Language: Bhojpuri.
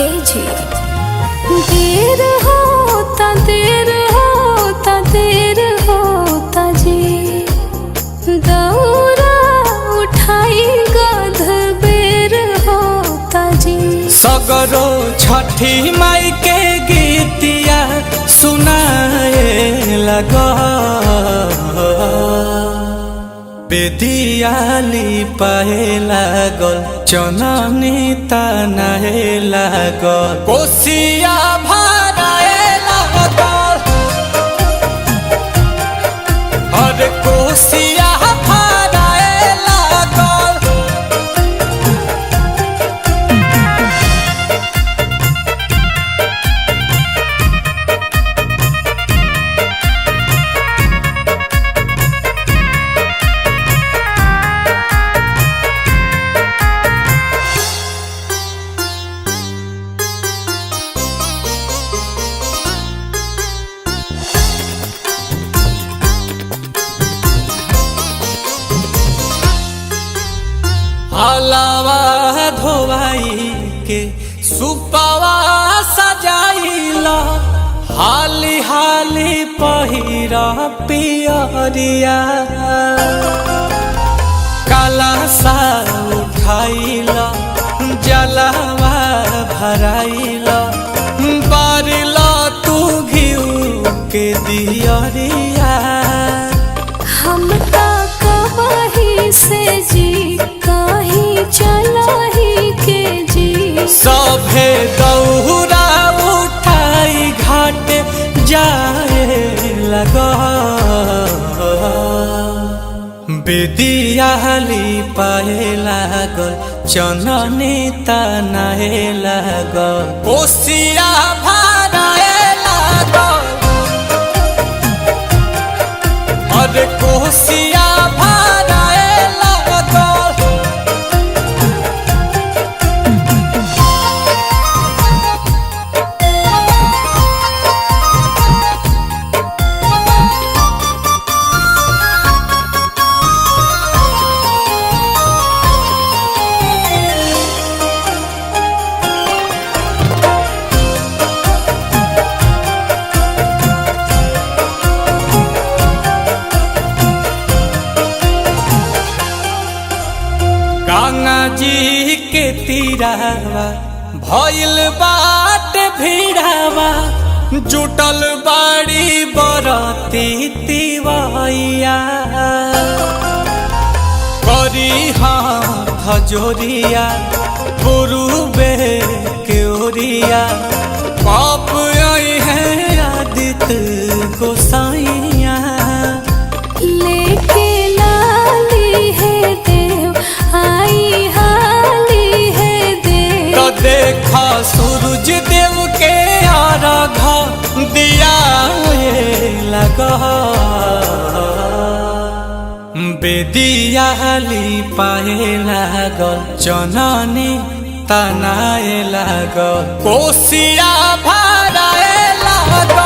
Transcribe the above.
जी देर होता जी दौरा उठाई गध बेर होता जी। सगरो छठी माई के गीतिया सुनाए लगा बेदियाली पाए लागल चननी तनाए लागल कोसिया भराए लागल और कोसिया भराए लागल। हलावा धोवाई के सुपावा सजाइला हाली हाली पहिरा पियरिया काला सा उठाइला जलावा भराइला बारिला तू घिउ के दियरिया। हम कबही से जी चलाही के जी सभे दौरा उठाई घाट जाए लगा बेदियाली पाए लागल चननी तनाए लागल कोसिया भराए लागल और कोसिया भराए लागल। गंगा जी के तीरावा भइल बाट भीड़ावा जुटल बाड़ी बरती तिवैया करी हाथ जोरिया पुरुबे के ओरिया पाप आई है आदित्य गोसाइया लेके लाली है देव आई हाली है देव तो देखा सूरज देव के आराधा दिया लगा बेदियाली पाए लागल चननी तनाए लागल कोसिया भराए लागल।